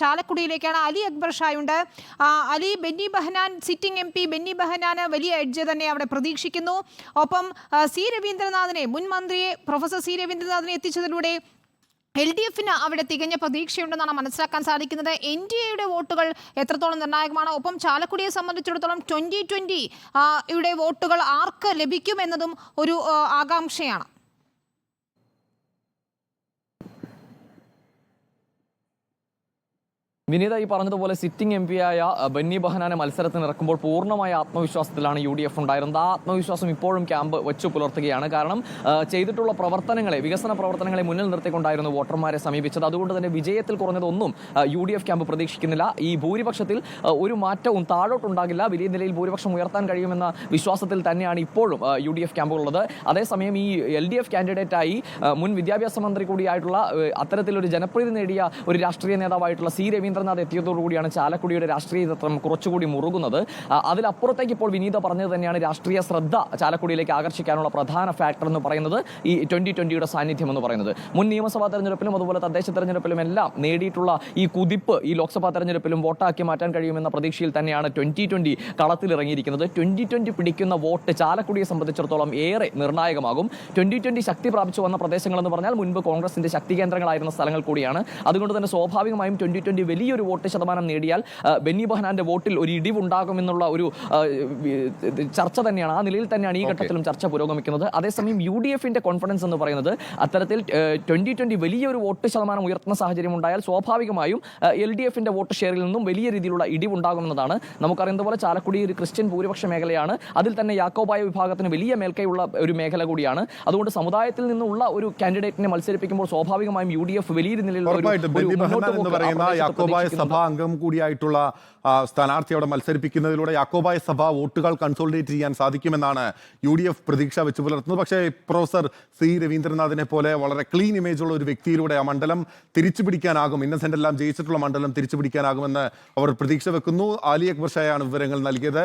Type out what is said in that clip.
ചാലക്കുടിയിലേക്കാണ്. Ali Akbar ഷായുണ്ട്. Ali, Benny Behanan sitting MP Benny Behanan വലിയ edge തന്നെ അവിടെ പ്രതീക്ഷിക്കുന്നു. ഒപ്പം സി രവീന്ദ്രനാഥിനെ, മുൻ മന്ത്രിയെ പ്രൊഫസർ സി രവീന്ദ്രനാഥിനെ എത്തിച്ചതിലൂടെ LDFന് അവിടെ തികഞ്ഞ പ്രതീക്ഷയുണ്ടെന്നാണ് മനസ്സിലാക്കാൻ സാധിക്കുന്നത്. NDAയുടെ വോട്ടുകൾ എത്രത്തോളം നിർണായകമാണ്? ഒപ്പം ചാലക്കുടിയെ സംബന്ധിച്ചിടത്തോളം 2020 യുടെ വോട്ടുകൾ ആർക്ക് ലഭിക്കുമെന്നതും ഒരു ആകാംക്ഷയാണ്. വിനീത ഈ പറഞ്ഞതുപോലെ സിറ്റിംഗ് MP ആയ ബെന്നി ബെഹനാനെ മത്സരത്തിന് ഇറക്കുമ്പോൾ പൂർണ്ണമായ ആത്മവിശ്വാസത്തിലാണ് UDF ഉണ്ടായിരുന്നത്. ആ ആത്മവിശ്വാസം ഇപ്പോഴും ക്യാമ്പ് വെച്ചു പുലർത്തുകയാണ്. കാരണം ചെയ്തിട്ടുള്ള പ്രവർത്തനങ്ങളെ, വികസന പ്രവർത്തനങ്ങളെ മുന്നിൽ നിർത്തിക്കൊണ്ടായിരുന്നു വോട്ടർമാരെ സമീപിച്ചത്. അതുകൊണ്ട് തന്നെ വിജയത്തിൽ കുറഞ്ഞതൊന്നും UDF ക്യാമ്പ് പ്രതീക്ഷിക്കുന്നില്ല. ഈ ഭൂരിപക്ഷത്തിൽ ഒരു മാറ്റവും താഴോട്ടുണ്ടാകില്ല. വലിയ നിലയിൽ ഭൂരിപക്ഷം ഉയർത്താൻ കഴിയുമെന്ന വിശ്വാസത്തിൽ തന്നെയാണ് ഇപ്പോഴും UDF ക്യാമ്പുകളുള്ളത്. അതേസമയം ഈ LDF കാൻഡിഡേറ്റായി മുൻ വിദ്യാഭ്യാസ മന്ത്രി കൂടിയായിട്ടുള്ള അത്തരത്തിലൊരു ജനപ്രീതി നേടിയ ഒരു രാഷ്ട്രീയ നേതാവായിട്ടുള്ള സി രവീന്ദ്രനാഥ് എത്തിയതോടുകൂടിയാണ് ചാലക്കുടിയുടെ രാഷ്ട്രീയ ചിത്രം കുറച്ചുകൂടി മുറുകുന്നത്. അതിലപ്പുറത്തേക്ക് ഇപ്പോൾ വിനീത പറഞ്ഞത് തന്നെയാണ് രാഷ്ട്രീയ ശ്രദ്ധ ചാലക്കുടിയിലേക്ക് ആകർഷിക്കാനുള്ള പ്രധാന ഫാക്ടർ എന്ന് പറയുന്നത് ഈ 2020യുടെ സാന്നിധ്യം എന്ന് പറയുന്നത്. മുൻ നിയമസഭാ തെരഞ്ഞെടുപ്പിലും അതുപോലെ തദ്ദേശ തെരഞ്ഞെടുപ്പിലും എല്ലാം നേടിയിട്ടുള്ള ഈ കുതിപ്പ് ഈ ലോക്സഭാ തെരഞ്ഞെടുപ്പിലും വോട്ടാക്കി മാറ്റാൻ കഴിയുമെന്ന പ്രതീക്ഷയിൽ തന്നെയാണ് 2020 കളത്തിലിറങ്ങിയിരിക്കുന്നത്. 2020 പിടിക്കുന്ന വോട്ട് ചാലക്കുടിയെ സംബന്ധിച്ചിടത്തോളം ഏറെ നിർണായകമാകും. 2020 ശക്തി പ്രാപിച്ചു വന്ന പ്രദേശങ്ങളെന്ന് പറഞ്ഞാൽ മുൻപ് കോൺഗ്രസിന്റെ ശക്തി കേന്ദ്രങ്ങളായിരുന്ന സ്ഥലങ്ങൾ കൂടിയാണ്. അതുകൊണ്ട് തന്നെ സ്വാഭാവികമായും 2020 വലിയൊരു വോട്ട് ശതമാനം നേടിയാൽ ബെന്നി ബെഹനാന്റെ വോട്ടിൽ ഒരു ഇടിവുണ്ടാകുമെന്നുള്ള ഒരു ചർച്ച തന്നെയാണ്. ആ നിലയിൽ തന്നെയാണ് ഈ ഘട്ടത്തിലും ചർച്ച പുരോഗമിക്കുന്നത്. അതേസമയം UDFന്റെ കോൺഫിഡൻസ് എന്ന് പറയുന്നത് അത്തരത്തിൽ 2020 വലിയൊരു വോട്ട് ശതമാനം ഉയർത്തുന്ന സാഹചര്യം ഉണ്ടായാൽ സ്വാഭാവികമായും LDFന്റെ വോട്ട് ഷെയറിൽ നിന്നും വലിയ രീതിയിലുള്ള ഇടിവുണ്ടാകുമെന്നതാണ്. നമുക്കറിയുന്ന പോലെ ചാലക്കുടി ഒരു ക്രിസ്ത്യൻ ഭൂരിപക്ഷ മേഖലയാണ്. അതിൽ തന്നെ യാക്കോബായ വിഭാഗത്തിന് വലിയ മേൽക്കൈയുള്ള ഒരു മേഖല കൂടിയാണ്. അതുകൊണ്ട് സമുദായത്തിൽ നിന്നുള്ള ഒരു കാൻഡിഡേറ്റിനെ മത്സരിപ്പിക്കുമ്പോൾ സ്വാഭാവികമായും UDF വലിയ നിലയിലുള്ള യാക്കോബായ സഭ അംഗം കൂടിയായിട്ടുള്ള സ്ഥാനാർത്ഥി അവിടെ മത്സരിപ്പിക്കുന്നതിലൂടെ യാക്കോബായ സഭ വോട്ടുകൾ കൺസോളിഡേറ്റ് ചെയ്യാൻ സാധിക്കുമെന്നാണ് UDF പ്രതീക്ഷ വെച്ച് പുലർത്തുന്നത്. പക്ഷേ പ്രൊഫസർ സി രവീന്ദ്രനാഥിനെ പോലെ വളരെ ക്ലീൻ ഇമേജുള്ള ഒരു വ്യക്തിയിലൂടെ ആ മണ്ഡലം തിരിച്ചു പിടിക്കാനാകും, ഇന്നസെന്റ് എല്ലാം ജയിച്ചിട്ടുള്ള മണ്ഡലം തിരിച്ചു പിടിക്കാനാകുമെന്ന് അവർ പ്രതീക്ഷ വെക്കുന്നു. അലി അക്ബർ ഷായാണ് വിവരങ്ങൾ നൽകിയത്.